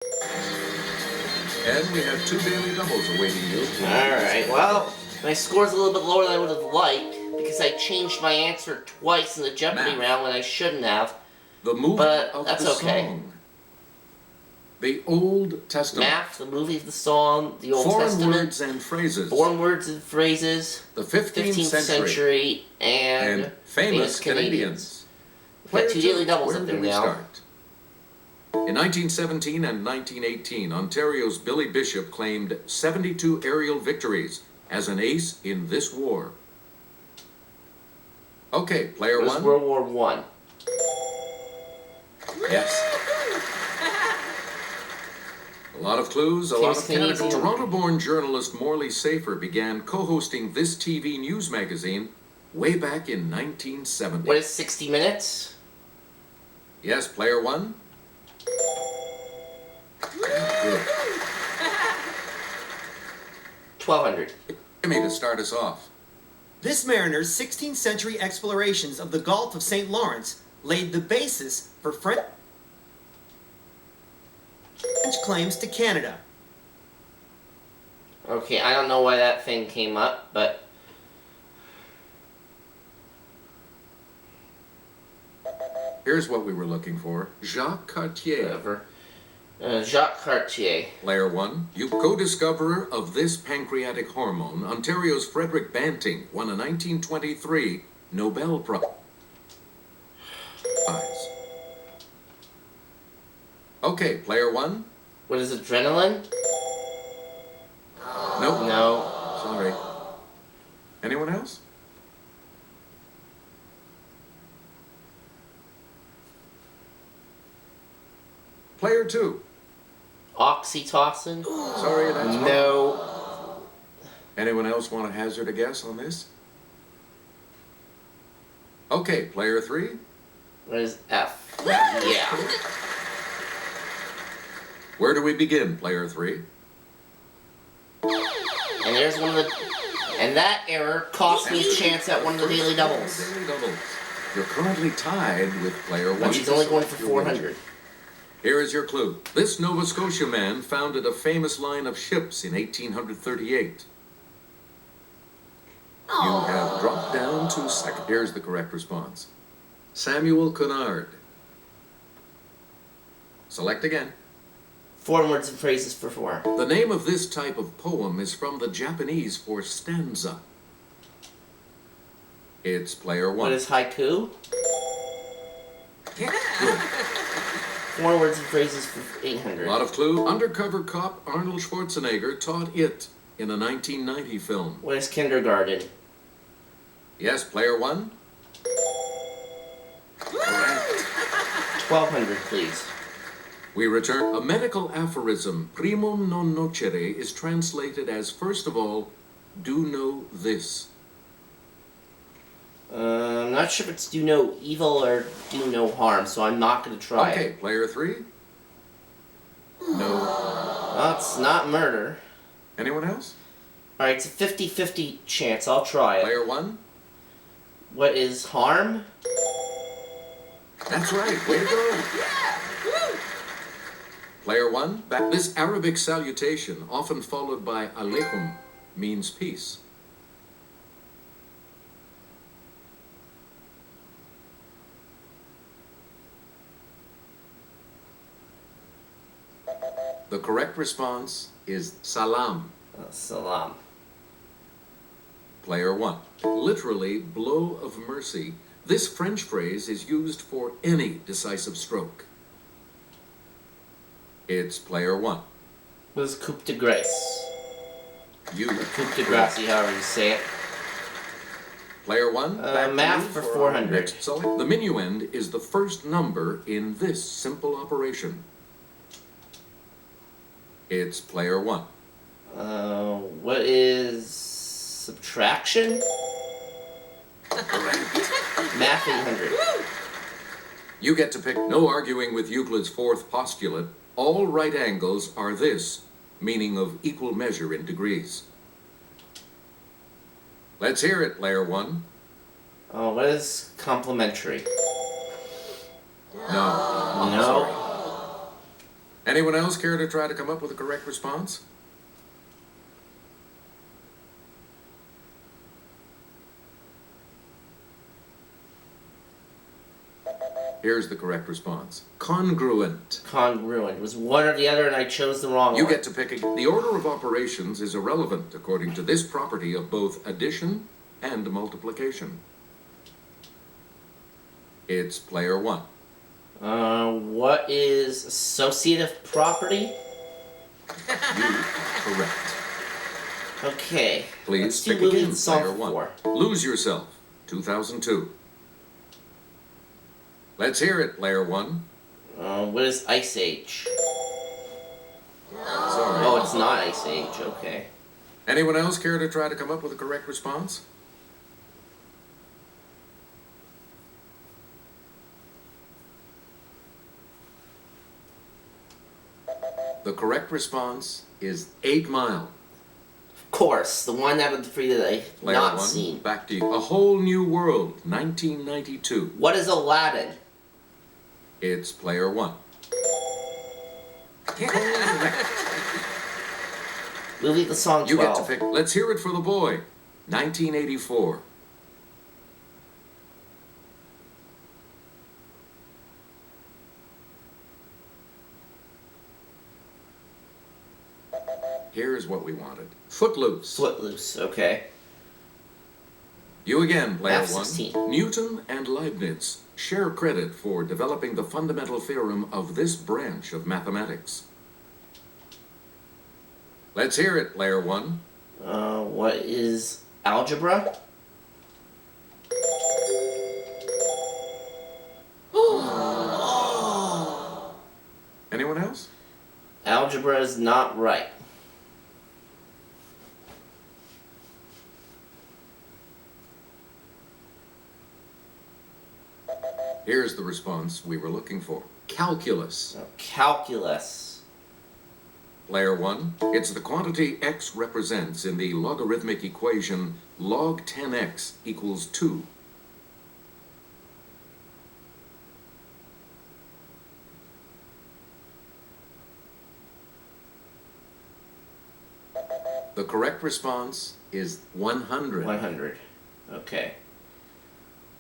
And we have 2 daily doubles awaiting you. Alright, well, my score's a little bit lower than I would have liked because I changed my answer twice in the Jeopardy round when I shouldn't have. The movie But of that's the okay. song. The Old Testament. Math, the movie of the song, the Old Foreign Testament. words and phrases. Foreign words and phrases. The 15th century. And famous Canadians. We've got 2 daily doubles Where up do there we now. start? In 1917 and 1918, Ontario's Billy Bishop claimed 72 aerial victories as an ace in this war. Okay, player It was one. World War I. Yes. A lot of clues, a lot of categories. Toronto-born journalist Morley Safer began co-hosting this TV news magazine way back in 1970. What is 60 Minutes? Yes, player one. Good. 1200. Give me to start us off. This mariner's 16th century explorations of the Gulf of St. Lawrence laid the basis for French claims to Canada. Okay, I don't know why that thing came up, but... Here's what we were looking for. Jacques Cartier. Whatever. Jacques Cartier. Player one. You co-discoverer of this pancreatic hormone, Ontario's Frederick Banting won a 1923 Nobel Prize. Okay, player one. What is adrenaline? Nope. No. Sorry. Anyone else? Player two. Oxytocin? Sorry, that's wrong. No. Anyone else want to hazard a guess on this? Okay, player three. What is F? Yeah. Where do we begin, player three? And there's one of the... And that error cost me a chance at one of the daily doubles. Daily doubles. You're currently tied with player one. But she's only going for 400. Here is your clue. This Nova Scotia man founded a famous line of ships in 1838. You have dropped down to second. Here's the correct response. Samuel Cunard. Select again. 4 words and phrases for 4. The name of this type of poem is from the Japanese for stanza. It's player one. What is haiku? Good. 4 words and phrases for 800. A lot of clue. Undercover cop Arnold Schwarzenegger taught it in a 1990 film. What is kindergarten? Yes, player one. Correct. 1200, please. We return. A medical aphorism, primum non nocere, is translated as, first of all, do know this. I'm not sure if it's do no evil or do no harm, so I'm not going to try Okay, it. player three. No. Well, it's not murder. Anyone else? Alright, it's a 50-50 chance. I'll try it. Player one. What is harm? That's right. Way to go. Player one. Back. This Arabic salutation, often followed by alaikum, means peace. The correct response is salam. Salam. Player one. Literally, blow of mercy. This French phrase is used for any decisive stroke. It's player one. What is coup de grace? You. Coup de grace, however you say it. Player one. Back to Math you for our 400. next select. The minuend is the first number in this simple operation. It's player one. What is subtraction? Math 800. You get to pick. No arguing with Euclid's fourth postulate. All right angles are this, meaning of equal measure in degrees. Let's hear it, player one. Oh, what is complementary? No. No. Sorry. Anyone else care to try to come up with a correct response? Here's the correct response. Congruent. Congruent. It was one or the other, and I chose the wrong You one. get to pick the order of operations is irrelevant according to this property of both addition and multiplication. It's player one. What is associative property? You are correct. Okay. Please Let's do pick movie again, and song player for one. 4. Lose Yourself, 2002. Let's hear it, player one. What is Ice Age? Sorry. Oh, it's not Ice Age. Okay. Anyone else care to try to come up with a correct response? The correct response is 8 Mile. Of course, the one out of the 3 that I've Player not one, seen. back to you. A Whole New World, 1992. What is Aladdin? It's player one. Movie the song 12. You get to pick. Let's hear it for the boy, 1984. Here's what we wanted. Footloose. Footloose. Okay. You again, player F16. one. Newton and Leibniz share credit for developing the fundamental theorem of this branch of mathematics. Let's hear it, player one. What is algebra? Anyone else? Algebra is not right. Here's the response we were looking for. Calculus. Calculus. Player one. It's the quantity x represents in the logarithmic equation log 10x equals 2. The correct response is 100. 100. Okay.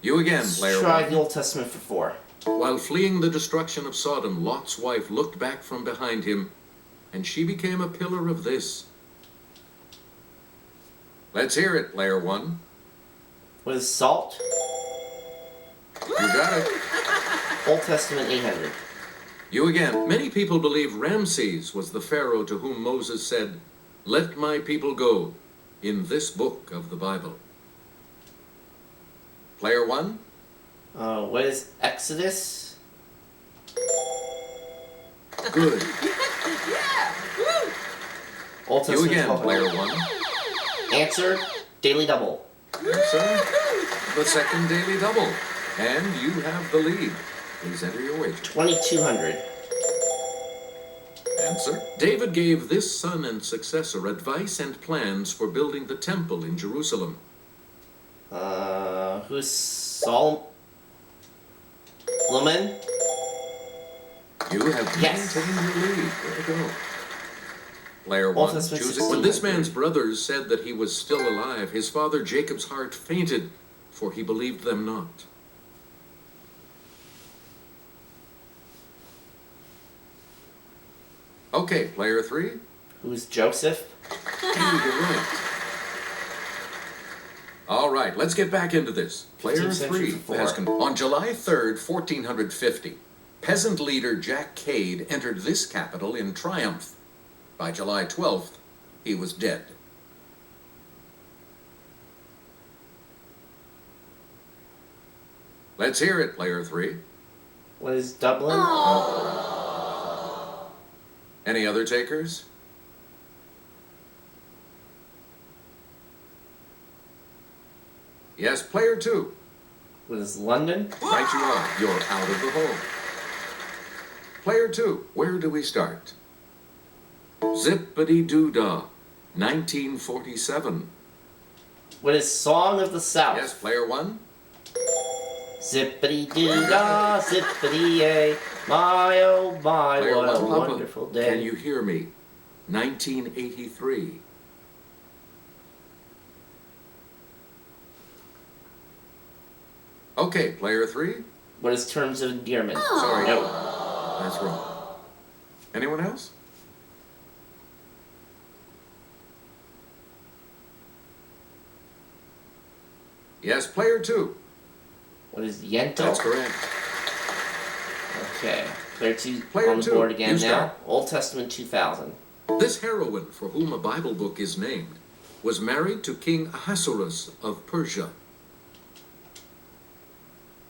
You again, Let's player try one. the Old Testament for 4. While fleeing the destruction of Sodom, Lot's wife looked back from behind him, and she became a pillar of this. Let's hear it, player one. What is salt? You got it. Old Testament 800. You again. Many people believe Ramses was the pharaoh to whom Moses said, "Let my people go," in this book of the Bible. Player one. What is Exodus? Good. Old You Testament again, 1200. player one. Answer, Daily Double. Answer, the second daily double. And you have the lead. Please enter your wager. 2200. Answer. David gave this son and successor advice and plans for building the temple in Jerusalem. Who's Solomon? You have Yes. maintained your lead. Way to go. Player Old one. Testament Choose it. When this 1600. man's brothers said that he was still alive, his father Jacob's heart fainted, for he believed them not. Okay, player three. Who's Joseph? You're right. All right, let's get back into this. Player 15th century three for has four. on July 3rd, 1450, peasant leader Jack Cade entered this capital in triumph. By July 12th, he was dead. Let's hear it, player three. What is Dublin? Any other takers? Yes, player two. What is London? Right you are. You're out of the hole. Player two, where do we start? Zippity-doo-dah, 1947. What is Song of the South? Yes, player one. Zippity doo dah, zippity yay. My oh my, Player what a one, Papa, wonderful day. can you hear me? 1983. Okay, player 3. What is terms of endearment? Sorry, No. that's wrong. Anyone else? Yes, player 2. What is yento? That's correct. Okay. Player 2 Player on the two, board again you now. start. Old Testament 2000. This heroine, for whom a Bible book is named, was married to King Ahasuerus of Persia.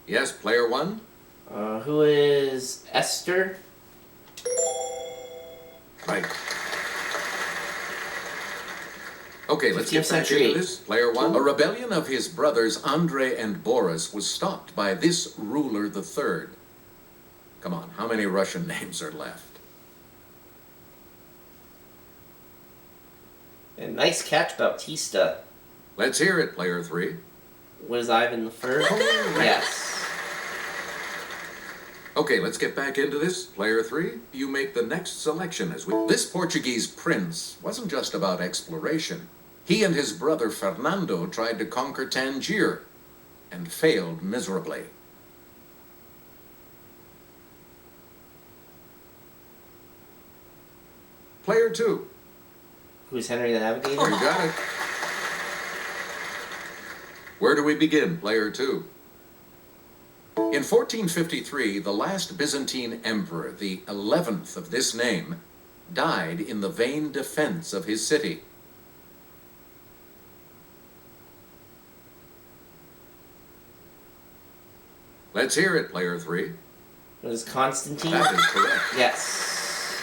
Yes, player 1. Who is Esther? Right. Okay, let's 15th get back century. into this. Player 1. A rebellion of his brothers Andre and Boris was stopped by this ruler the third. Come on, how many Russian names are left? And nice catch, Bautista. Let's hear it, player 3. What is Ivan the First? Yes. Okay, let's get back into this. Player 3, you make the next selection as we... This Portuguese prince wasn't just about exploration. He and his brother Fernando tried to conquer Tangier and failed miserably. Player 2, Who's Henry the Navigator? you got it. Where do we begin, player 2? In 1453, the last Byzantine emperor, the 11th of this name, died in the vain defense of his city. Let's hear it, player 3. What is Constantine? That is correct. Yes.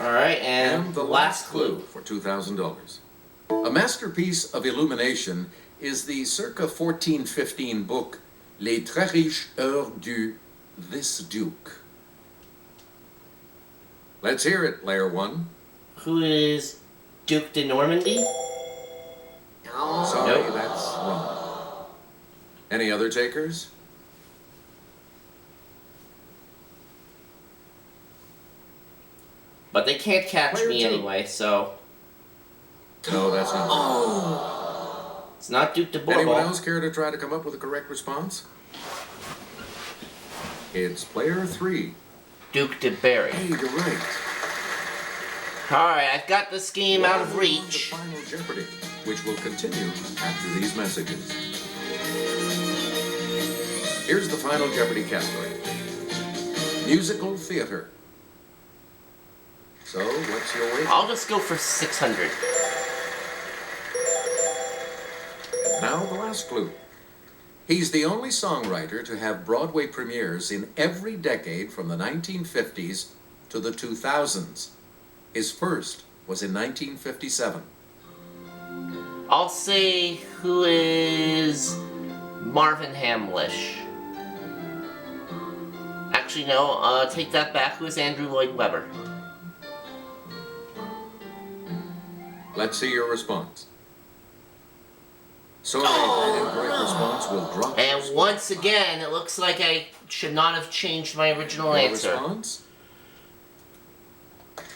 Alright, and the last clue. for $2,000. A masterpiece of illumination is the circa 1415 book Les Très Riches Heures du This Duke. Let's hear it, player 1. Who is Duke de Normandy? Sorry, Nope. that's wrong. Any other takers? But they can't catch Player me 2. anyway, so No, that's not. it's not Duke de Anyone Bourbon. else care to try to come up with a correct response? It's player 3. Duke de Berry. Hey, you're right. Alright, I've got this game out of We're on to reach. Final Jeopardy, which will continue after these messages. Here's the Final Jeopardy category. Musical theater. So, what's your weight? I'll just go for 600. And now the last clue. He's the only songwriter to have Broadway premieres in every decade from the 1950s to the 2000s. His first was in 1957. I'll say who is Marvin Hamlish. Actually, no, take that back. Who is Andrew Lloyd Webber? Let's see your response. Sorry, that incorrect response will drop. And once again, it looks like I should not have changed my original Your answer. response?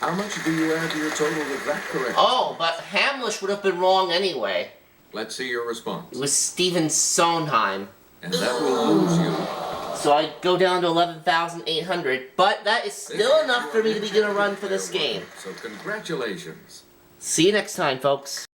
How much do you add to your total with that correct? Oh, but Hamlish would have been wrong anyway. Let's see your response. It was Stephen Sondheim. And that will lose you. So I go down to 11,800, but that is still enough for me to begin a run for this game. So congratulations. See you next time, folks.